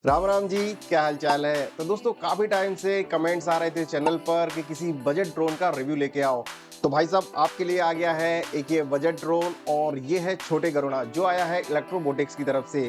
राम राम जी, क्या हाल चाल है। तो दोस्तों काफी टाइम से कमेंट्स आ रहे थे चैनल पर कि किसी बजट ड्रोन का रिव्यू लेके आओ। तो भाई साहब आपके लिए आ गया है एक ये बजट ड्रोन, और ये है छोटे गरुड़ा जो आया है इलेक्ट्रोबोटिक्स की तरफ से।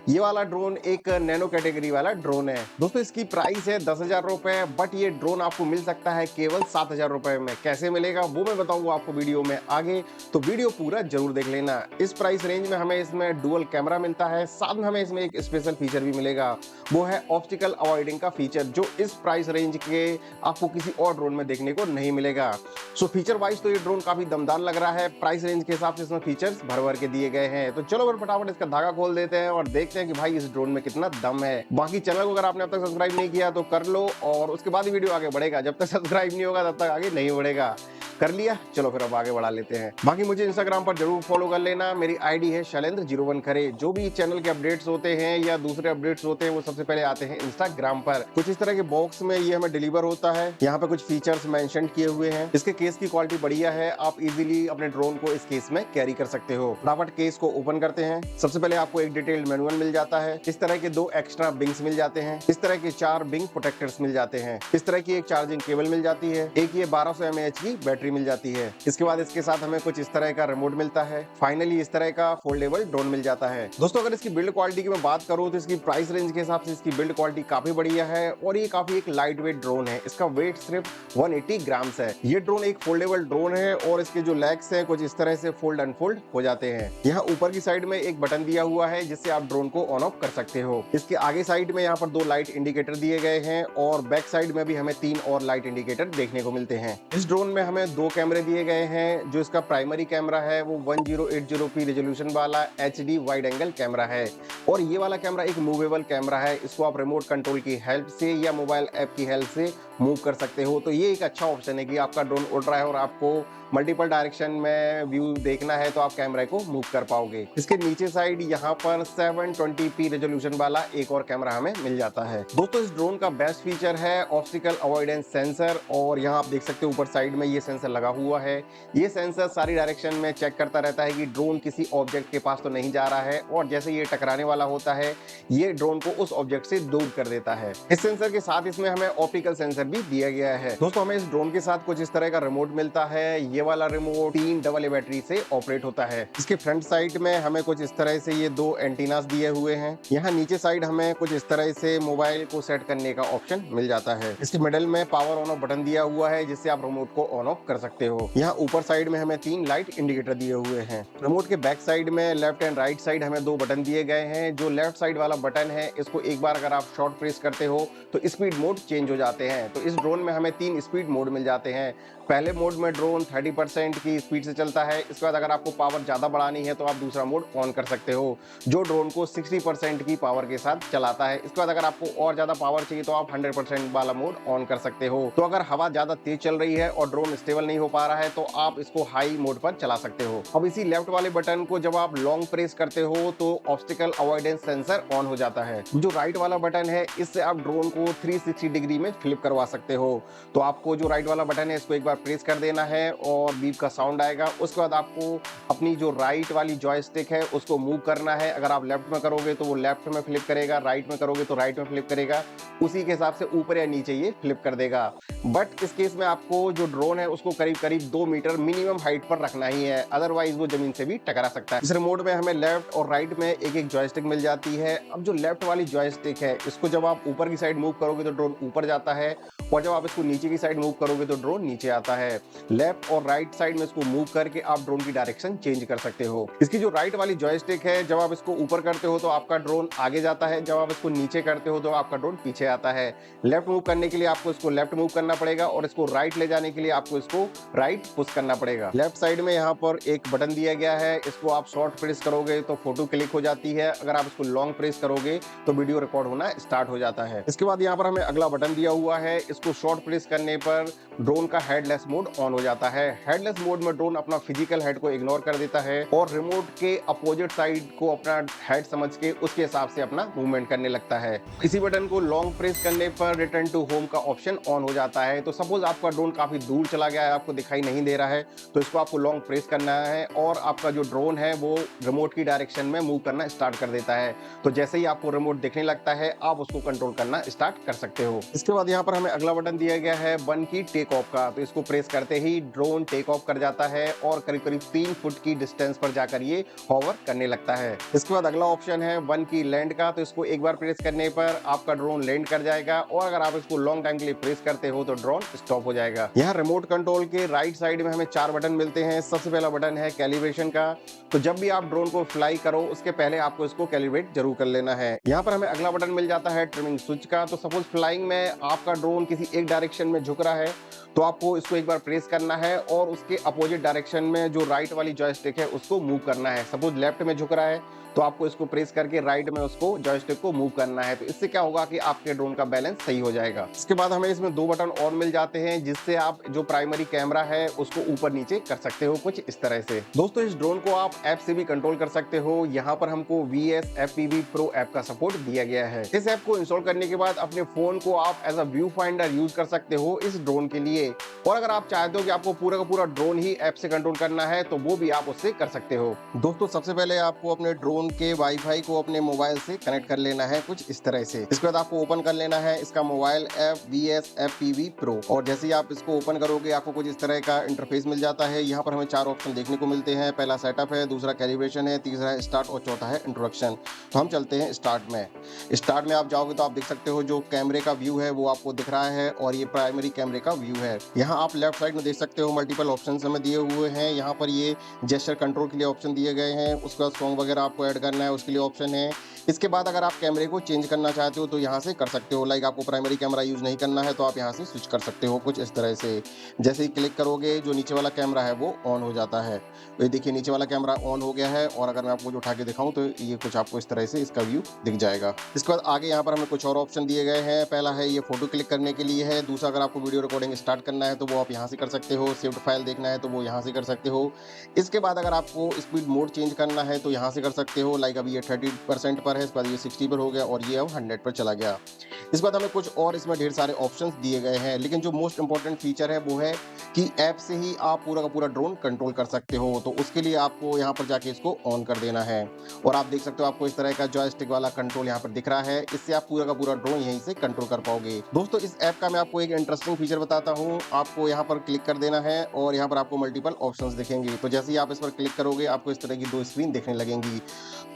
ये वाला ड्रोन एक नैनो कैटेगरी वाला ड्रोन है। दोस्तों इसकी प्राइस है 10,000 रुपए, बट ये ड्रोन आपको मिल सकता है केवल 7,000 रुपए में। कैसे मिलेगा वो मैं बताऊंगा आपको वीडियो में आगे, तो वीडियो पूरा जरूर देख लेना। इस प्राइस रेंज में हमें इसमें डुअल कैमरा मिलता है, साथ में हमें इसमें एक स्पेशल फीचर भी मिलेगा, वो है ऑब्स्टिकल अवॉइडिंग का फीचर, जो इस प्राइस रेंज के आपको किसी और ड्रोन में देखने को नहीं मिलेगा। सो फीचर वाइज तो ये ड्रोन काफी दमदार लग रहा है। प्राइस रेंज के हिसाब से इसमें फीचर्स भर भर के दिए गए हैं। तो चलो फिर फटाफट इसका धागा खोल देते हैं और देखते हैं कि भाई इस ड्रोन में कितना दम है। बाकी चैनल को अगर आपने अब तक सब्सक्राइब नहीं किया तो कर लो, और उसके बाद ही वीडियो आगे बढ़ेगा। जब तक सब्सक्राइब नहीं होगा तब तक आगे नहीं बढ़ेगा। कर लिया, चलो फिर अब आगे बढ़ा लेते हैं। बाकी मुझे इंस्टाग्राम पर जरूर फॉलो कर लेना, मेरी आईडी है शैलेंद्र01 खरे। जो भी चैनल के अपडेट्स होते हैं या दूसरे अपडेट्स होते हैं वो सबसे पहले आते हैं इंस्टाग्राम पर। कुछ इस तरह के बॉक्स में ये हमें डिलीवर होता है। यहाँ पे कुछ फीचर्स मेंशन किए हुए हैं। इसके केस की क्वालिटी बढ़िया है, आप इजीली अपने ड्रोन को इस केस में कैरी कर सकते हो। फटाफट केस को ओपन करते हैं। सबसे पहले आपको एक डिटेल्ड मैनुअल मिल जाता है। इस तरह के 2 एक्स्ट्रा बिंग्स मिल जाते हैं। इस तरह के 4 बिंग प्रोटेक्टर्स मिल जाते हैं। इस तरह की एक चार्जिंग केबल मिल जाती है। एक ये 1200 mAh की बैटरी मिल जाती है। इसके बाद इसके साथ हमें कुछ इस तरह का रिमोट मिलता है। फाइनली इस तरह का फोल्डेबल ड्रोन मिल जाता है। दोस्तों अगर इसकी बिल्ड क्वालिटी की मैं बात करूं तो इसकी प्राइस रेंज के हिसाब से इसकी बिल्ड क्वालिटी काफी बढ़िया है, और ये काफी एक लाइट वेट ड्रोन है। इसका वेट सिर्फ 180 ग्राम्स है। ये ड्रोन एक फोल्डेबल ड्रोन है, और इसके जो लेग्स हैं कुछ इस तरह से फोल्ड अनफोल्ड हो जाते हैं। यहाँ ऊपर की साइड में एक बटन दिया हुआ है जिससे आप ड्रोन को ऑन ऑफ कर सकते हो। इसके आगे साइड में यहाँ पर 2 लाइट इंडिकेटर दिए गए हैं, और बैक साइड में भी हमें 3 और लाइट इंडिकेटर देखने को मिलते हैं। इस ड्रोन में हमें 2 कैमरे दिए गए हैं। जो इसका प्राइमरी कैमरा है वो 1080p रेजोल्यूशन वाला HD वाइड एंगल कैमरा है, और ये वाला कैमरा एक मूवेबल कैमरा है। इसको आप रिमोट कंट्रोल की हेल्प से या मोबाइल ऐप की हेल्प से मूव कर सकते हो। तो ये एक अच्छा ऑप्शन है कि आपका ड्रोन उड़ रहा है और आपको मल्टीपल डायरेक्शन में व्यू देखना है तो आप कैमरे को मूव कर पाओगे। इसके नीचे साइड यहाँ पर 720p रेजोल्यूशन वाला एक और कैमरा हमें मिल जाता है। दोस्तों इस ड्रोन का बेस्ट फीचर है ऑब्स्टिकल अवॉइडेंस सेंसर, और यहाँ आप देख सकते हो ऊपर साइड में ये सेंसर लगा हुआ है। ये सेंसर सारी डायरेक्शन में चेक करता रहता है कि ड्रोन किसी ऑब्जेक्ट के पास तो नहीं जा रहा है, और जैसे ये टकराने वाला होता है ये ड्रोन को उस ऑब्जेक्ट से दूर कर देता है। इस सेंसर के साथ इसमें हमें ऑप्टिकल सेंसर भी दिया गया है। दोस्तों हमें इस ड्रोन के साथ कुछ इस तरह का रिमोट मिलता है। ये वाला रिमोट 3 AA बैटरी से ऑपरेट होता है। इसके फ्रंट साइड में हमें कुछ इस तरह से ये 2 एंटीनास दिए हुए हैं। यहाँ नीचे साइड हमें कुछ इस तरह से मोबाइल को सेट करने का ऑप्शन मिल जाता है। इसके मिडल में पावर ऑन ऑफ बटन दिया हुआ है जिससे आप रिमोट को ऑन ऑफ कर सकते हो। यहाँ ऊपर साइड में हमें 3 लाइट इंडिकेटर दिए हुए हैं। रिमोट के बैक साइड में लेफ्ट एंड राइट साइड हमें 2 बटन दिए गए हैं। जो लेफ्ट साइड वाला बटन है इसको एक बार अगर आप शॉर्ट प्रेस करते हो तो स्पीड मोड चेंज हो जाते हैं। तो इस ड्रोन में हमें 3 स्पीड मोड मिल जाते हैं। पहले मोड में ड्रोन 30% की स्पीड से चलता है। इसके बाद अगर आपको पावर ज्यादा बढ़ानी है तो आप दूसरा मोड ऑन कर सकते हो, जो ड्रोन को 60% की पावर के साथ चलाता है। इसके बाद अगर आपको और ज्यादा पावर चाहिए तो आप 100% वाला मोड ऑन कर सकते हो। तो अगर हवा ज्यादा तेज चल रही है और ड्रोन स्टेबल नहीं हो पा रहा है तो आप इसको हाई मोड पर चला सकते हो। अब इसी लेफ्ट वाले बटन को जब आप लॉन्ग प्रेस करते हो तो ऑब्स्टिकल अवॉइडेंस सेंसर ऑन हो जाता है। जो राइट वाला बटन है इससे आप ड्रोन को 360 डिग्री में फ्लिप करवा सकते हो। तो आपको जो राइट वाला बटन है इसको एक बार प्रेस कर देना है और बीप का साउंड आएगा। उसके बाद आपको अपनी जो राइट वाली जॉयस्टिक है उसको मूव करना है। अगर आप लेफ्ट में करोगे तो वो लेफ्ट में फ्लिप करेगा, राइट में करोगे तो राइट में फ्लिप करेगा। उसी के हिसाब से ऊपर या नीचे ये फ्लिप कर देगा। बट इस केस में आपको जो ड्रोन है उसको करीब करीब 2 मीटर मिनिमम हाइट पर रखना ही है, अदरवाइज वो जमीन से भी टकरा सकता है। इस रिमोट में हमें लेफ्ट और राइट में एक एक जॉयस्टिक मिल जाती है। अब जो लेफ्ट वाली जॉयस्टिक है इसको जब आप ऊपर की साइड मूव करोगे तो ड्रोन ऊपर जाता है, और जब आप इसको नीचे की साइड मूव करोगे तो ड्रोन नीचे आता है। लेफ्ट और राइट साइड में इसको मूव करके आप ड्रोन की डायरेक्शन चेंज कर सकते हो। इसकी जो राइट वाली जॉयस्टिक है जब आप इसको ऊपर करते हो तो आपका ड्रोन आगे जाता है, जब आप इसको नीचे करते हो तो आपका ड्रोन पीछे आता है। लेफ्ट मूव करने के लिए आपको इसको लेफ्ट मूव करना पड़ेगा, और इसको राइट ले जाने के लिए आपको इसको राइट पुश करना पड़ेगा। लेफ्ट साइड में यहाँ पर एक बटन दिया गया है, इसको आप शॉर्ट प्रेस करोगे तो फोटो क्लिक हो जाती है। अगर आप इसको लॉन्ग प्रेस करोगे तो वीडियो रिकॉर्ड होना स्टार्ट हो जाता है। इसके बाद यहाँ पर हमें अगला बटन दिया हुआ है, इसको शॉर्ट प्रेस करने पर ड्रोन का हेडलेस मोड ऑन हो जाता है। हेडलेस मोड में ड्रोन अपना फिजिकल हेड को इग्नोर कर देता है और रिमोट के अपोजिट साइड को अपना हेड समझ के उसके हिसाब से अपना मूवमेंट करने लगता है। इसी बटन को लॉन्ग प्रेस करने पर रिटर्न टू होम का ऑप्शन ऑन हो जाता है। तो सपोज आपका ड्रोन काफी दूर चला गया है, आपको दिखाई नहीं दे रहा है, तो इसको आपको लॉन्ग प्रेस करना है और आपका जो ड्रोन है वो रिमोट की डायरेक्शन में मूव करना स्टार्ट कर देता है। तो जैसे ही आपको रिमोट दिखने लगता है आप उसको कंट्रोल करना स्टार्ट कर सकते हो। इसके बाद यहाँ पर हमें अगला बटन दिया गया है 1 की टेक ऑफ का। तो इसको प्रेस करते ही ड्रोन टेक ऑफ कर जाता है और करीब करीब 3 फुट की डिस्टेंस पर जाकर ये हॉवर करने लगता है। इसके बाद अगला ऑप्शन है 1 की लैंड का। तो इसको एक बार प्रेस करने पर आपका ड्रोन लैंड कर जाएगा और अगर आप इसको लॉन्ग टाइम के लिए प्रेस करते हो तो ड्रोन स्टॉप हो जाएगा। यहाँ रिमोट कंट्रोल के राइट साइड में हमें 4 बटन मिलते हैं। सबसे पहला बटन है कैलिब्रेशन का। तो जब भी आप ड्रोन को फ्लाई करो उसके पहले आपको इसको कैलिब्रेट जरूर कर लेना है। यहाँ पर हमें अगला बटन मिल जाता है ट्रिमिंग स्विच का। तो सपोज फ्लाइंग में आपका ड्रोन किसी एक डायरेक्शन में झुक रहा है तो आपको इसको एक बार प्रेस करना है और उसके अपोजिट डायरेक्शन में जो राइट वाली जॉयस्टिक है उसको मूव करना है। सपोज लेफ्ट में झुक रहा है तो आपको इसको प्रेस करके राइट में उसको जॉयस्टिक को मूव करना है। तो इससे क्या होगा कि आपके ड्रोन का बैलेंस सही हो जाएगा। इसके बाद हमें इसमें 2 बटन और मिल जाते हैं जिससे आप जो प्राइमरी कैमरा है उसको ऊपर नीचे कर सकते हो कुछ इस तरह से। दोस्तों इस ड्रोन को आप ऐप से भी कंट्रोल कर सकते हो। यहाँ पर हमको VS FPV Pro ऐप का सपोर्ट दिया गया है। इस ऐप को इंस्टॉल करने के बाद अपने फोन को आप as a view finder use कर सकते हो इस ड्रोन के लिए। और अगर आप चाहते हो कि आपको पूरा का पूरा ड्रोन ही ऐप से कंट्रोल करना है तो वो भी आप उससे कर सकते हो। दोस्तों सबसे पहले आपको अपने ड्रोन के वाईफाई को अपने मोबाइल से कनेक्ट कर लेना है कुछ इस तरह से। इसके बाद आपको ओपन कर लेना है इसका mobile app VS FPV Pro। और जैसे ही आप इसको ओपन करोगे आपको कुछ इस तरह का इंटरफेस मिल जाता है। यहाँ पर हमें 4 ऑप्शन देखने को मिलते हैं। पहला सेटअप है, दूसरा कैलिब्रेशन है, तीसरा है स्टार्ट और चौथा है इंट्रोडक्शन। तो हम चलते हैं स्टार्ट में। स्टार्ट में आप जाओगे तो आप देख सकते हो जो कैमरे का व्यू है वो आपको दिख रहा है और ये प्राइमरी कैमरे का व्यू है। यहाँ आप लेफ्ट साइड में देख सकते हो मल्टीपल ऑप्शन हमें दिए हुए हैं। यहाँ पर ये जेस्चर कंट्रोल के लिए ऑप्शन दिए गए हैं। उसका सॉन्ग वगैरह आपको ऐड करना है उसके लिए ऑप्शन है। इसके बाद अगर आप कैमरे को चेंज करना चाहते हो तो यहाँ से कर सकते हो। लाइक आपको प्राइमरी कैमरा यूज नहीं करना है तो आप यहाँ से स्विच कर सकते हो कुछ इस तरह से। जैसे ही क्लिक करोगे जो नीचे वाला कैमरा है वो ऑन हो जाता है। ये देखिए नीचे वाला कैमरा ऑन हो गया है और अगर मैं आपको जो उठा के दिखाऊं तो ये कुछ आपको इस तरह से इसका व्यू दिख जाएगा। इसके बाद आगे यहाँ पर हमें कुछ और ऑप्शन दिए गए हैं। पहला है ये फोटो क्लिक करने के लिए है। दूसरा अगर आपको वीडियो रिकॉर्डिंग स्टार्ट करना है तो वो आप यहाँ से कर सकते हो। सेव्ड फाइल देखना है तो वो यहाँ से कर सकते हो। इसके बाद अगर आपको स्पीड मोड चेंज करना है तो यहाँ से कर सकते हो। लाइक अभी ये 30% पर है, इसके बाद ये 60 पर हो गया और ये अब 100 पर चला गया। इसके बाद हमें कुछ और इसमें ढेर सारे ऑप्शंस दिए गए हैं, लेकिन जो मोस्ट इंपॉर्टेंट फीचर है वो है कि ऐप से ही आप पूरा का पूरा ड्रोन कंट्रोल कर सकते हो। तो उसके लिए आपको यहाँ पर जाके इसको ऑन कर देना है और आप देख सकते हो आपको इस तरह का जॉयस्टिक वाला कंट्रोल यहाँ पर दिख रहा है। इससे आप पूरा का पूरा ड्रोन यहीं से कंट्रोल कर पाओगे। दोस्तों इस ऐप का मैं आपको एक इंटरेस्टिंग फीचर बताता हूँ। आपको यहाँ पर क्लिक कर देना है और यहाँ पर आपको मल्टीपल ऑप्शंस दिखेंगे। तो जैसे ही आप इस पर क्लिक करोगे आपको इस तरह की 2 स्क्रीन दिखने लगेंगी।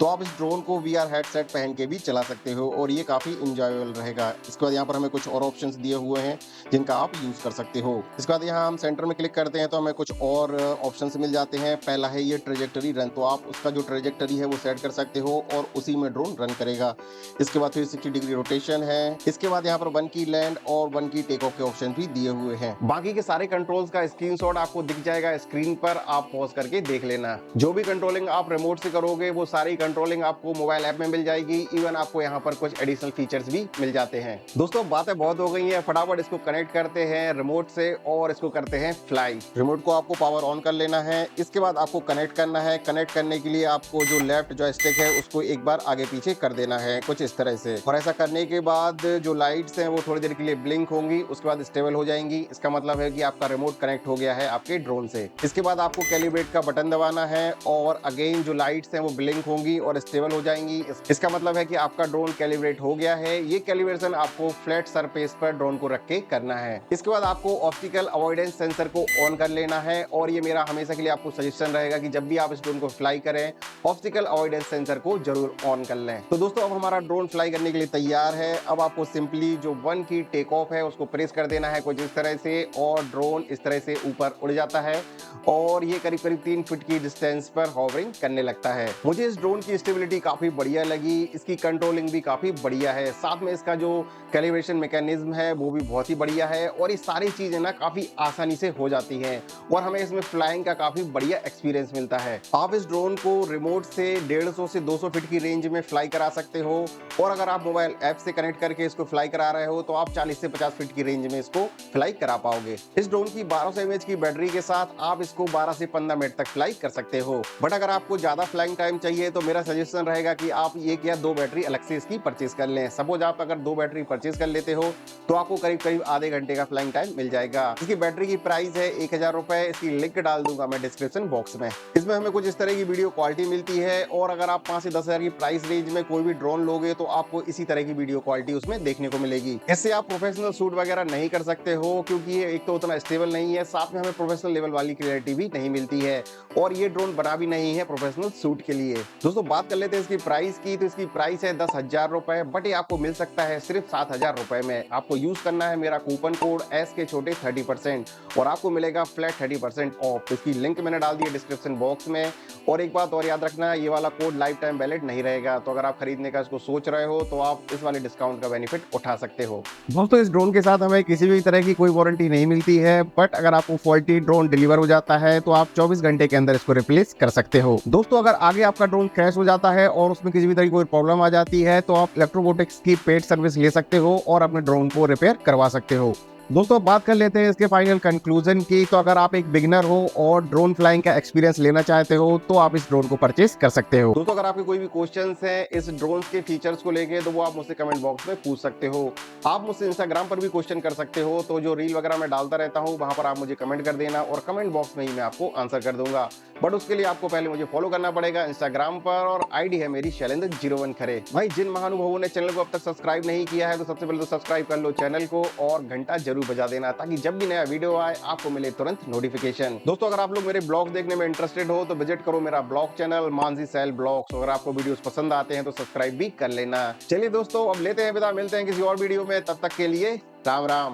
तो आप इस ड्रोन को VR हेडसेट पहन के भी चला सकते हो और ये काफी इंजॉयबल रहेगा। इसके बाद यहाँ पर हमें कुछ और ऑप्शंस दिए हुए हैं जिनका आप यूज कर सकते हो। इसके बाद यहाँ हम सेंटर में क्लिक करते हैं तो हमें कुछ और ऑप्शंस मिल जाते हैं। पहला है ये ट्रेजेक्टरी रन। तो आप उसका जो ट्रेजेक्टरी है वो सेट कर सकते हो और उसी में ड्रोन रन करेगा। इसके बाद 360 डिग्री रोटेशन है। इसके बाद यहाँ पर 1 की लैंड और 1 की टेक ऑफ के ऑप्शन भी दिए हुए हैं। बाकी के सारे कंट्रोल्स का स्क्रीनशॉट आपको दिख जाएगा स्क्रीन पर, आप पॉज करके देख लेना। जो भी कंट्रोलिंग आप रिमोट से करोगे वो सारी कंट्रोलिंग आपको मोबाइल ऐप में मिल जाएगी। इवन आपको यहाँ पर कुछ एडिशनल फीचर्स भी मिल जाते हैं। दोस्तों बातें बहुत हो गई हैं, फटाफट इसको कनेक्ट करते हैं रिमोट से और इसको करते हैं फ्लाई। रिमोट को आपको पावर ऑन कर लेना है। इसके बाद आपको कनेक्ट करना है। कनेक्ट करने के लिए आपको जो लेफ्ट जॉयस्टिक है उसको एक बार आगे पीछे कर देना है कुछ इस तरह से। और ऐसा करने के बाद जो लाइट्स हैं वो थोड़ी देर के लिए ब्लिंक होंगी, उसके बाद स्टेबल हो जाएंगी। इसका मतलब है कि आपका रिमोट कनेक्ट हो गया है आपके ड्रोन से। इसके बाद आपको कैलिब्रेट का बटन दबाना है और अगेन जो लाइट्स हैं वो ब्लिंक होंगी और स्टेबल हो जाएंगी। इसका मतलब है कि आपका ड्रोन कैलिब्रेट हो गया है। ये कैलिब्रेशन आपको फ्लैट सरफेस पर ड्रोन को रख के करना है। इसके बाद आपको ऑप्टिकल अवॉइडेंस सेंसर को ऑन कर लेना है और ये मेरा हमेशा के लिए आपको सजेशन रहेगा कि जब भी आप इस ड्रोन को फ्लाई करें ऑप्टिकल अवॉइडेंस सेंसर को जरूर ऑन कर लें। तो दोस्तों अब हमारा ड्रोन फ्लाई करने के लिए तैयार है। अब आपको सिंपली जो 1 की टेक ऑफ है उसको प्रेस कर देना है कुछ इस तरह से और ड्रोन इस तरह से ऊपर उड़ जाता है और ये करीब करीब 3 फुट की डिस्टेंस पर हॉवरिंग करने लगता है। मुझे इस ड्रोन की स्टेबिलिटी काफी बढ़िया लगी, इसकी कंट्रोलिंग भी काफी बढ़िया है, साथ में इसका जो कैलिब्रेशन मैकेनिज्म है वो भी बहुत ही बढ़िया है और ये सारी चीजें ना काफी आसानी से हो जाती हैं और हमें इसमें फ्लाइंग का काफी बढ़िया एक्सपीरियंस मिलता है। आप इस ड्रोन को रिमोट से 150 से 200 फीट की रेंज में फ्लाई करा सकते हो और अगर आप मोबाइल ऐप से कनेक्ट करके इसको फ्लाई करा रहे हो तो आप 40 से से 50 फीट की रेंज में इसको फ्लाई करा पाओगे। इस ड्रोन की 1200 mAh की बैटरी के साथ आप इसको 12 से 15 मिनट तक फ्लाई कर सकते हो। बट अगर आपको ज्यादा फ्लाइंग टाइम चाहिए तो मेरा सजेशन रहेगा कि आप एक या दो बैटरी अलग से इसकी परचेज कर लें। सपोज आप अगर दो बैटरी परचेज कर लेते हो तो आपको करीब करीब आधे घंटे का फ्लाइंग टाइम मिल जाएगा। इसकी बैटरी की प्राइस है 1000 रुपए। इसकी लिंक डाल दूंगा मैं डिस्क्रिप्शन बॉक्स में। इसमें हमें कुछ इस तरह की वीडियो क्वालिटी मिलती है और अगर आप 5 से 10 हजार की प्राइस रेंज में कोई भी ड्रोन लोगे तो आपको इसी तरह की वीडियो क्वालिटी उसमें देखने को मिलेगी। इससे आप प्रोफेशनल शूट वगैरह नहीं कर सकते हो क्योंकि ये एक तो उतना स्टेबल नहीं है, साथ में हमें प्रोफेशनल लेवल वाली क्लियरिटी भी नहीं मिलती है और ये ड्रोन बना भी नहीं है प्रोफेशनल शूट के लिए। दोस्तों बात कर लेते हैं इसकी प्राइस की। तो इसकी प्राइस है 10,000 रुपए, बट ये आपको मिल सकता है सिर्फ 7,000 रुपए में। आपको यूज करना है मेरा कूपन कोड एस के छोटे 30% और आपको मिलेगा फ्लैट 30% ऑफ। इसकी लिंक मैंने डाल दी है डिस्क्रिप्शन बॉक्स में। और एक बात और याद रखना, ये वाला कोड लाइफ टाइम वैलिड नहीं रहेगा, तो अगर आप खरीदने का इसको सोच रहे हो तो आप इस वाले डिस्काउंट का बेनिफिट उठा सकते हो। दोस्तों इस ड्रोन के साथ हमें किसी भी तरह की कोई वारंटी नहीं मिलती है, बट अगर आपको फॉल्टी ड्रोन डिलीवर हो जाता है तो आप 24 घंटे के अंदर इसको रिप्लेस कर सकते हो। दोस्तों अगर आगे आपका ड्रोन क्रैश हो जाता है और उसमें किसी भी तरह की कोई प्रॉब्लम आ जाती है तो आप इलेक्ट्रोबोटिक्स की पेड सर्विस ले सकते हो और अपने ड्रोन को रिपेयर करवा सकते हो। दोस्तों बात कर लेते हैं इसके फाइनल कंक्लूजन की। तो अगर आप एक बिगिनर हो और ड्रोन फ्लाइंग का एक्सपीरियंस लेना चाहते हो तो आप इस ड्रोन को परचेज कर सकते हो। दोस्तों अगर आपके कोई भी क्वेश्चंस हैं इस ड्रोन के फीचर्स को लेके तो वो आप मुझसे कमेंट बॉक्स में पूछ सकते हो। आप मुझसे इंस्टाग्राम पर भी क्वेश्चन कर सकते हो, तो जो रील वगैरह मैं डालता रहता हूँ वहां पर आप मुझे कमेंट कर देना और कमेंट बॉक्स में ही मैं आपको आंसर कर दूंगा। बट उसके लिए आपको पहले मुझे फॉलो करना पड़ेगा इंस्टाग्राम पर और आईडी है मेरी शैलेंद्र 01 खरे। भाई जिन महानुभावों ने चैनल को अब तक सब्सक्राइब नहीं किया है तो सबसे पहले तो सब्सक्राइब कर लो चैनल को और घंटा जरूर बजा देना ताकि जब भी नया वीडियो आए आपको मिले तुरंत नोटिफिकेशन। दोस्तों अगर आप लोग मेरे ब्लॉग देखने में इंटरेस्टेड हो तो विजिट करो मेरा ब्लॉग चैनल मानसी सैल ब्लॉग्स। अगर आपको वीडियोस पसंद आते हैं तो सब्सक्राइब भी कर लेना। चलिए दोस्तों अब लेते हैं विदा, मिलते हैं किसी और वीडियो में, तब तक के लिए राम राम।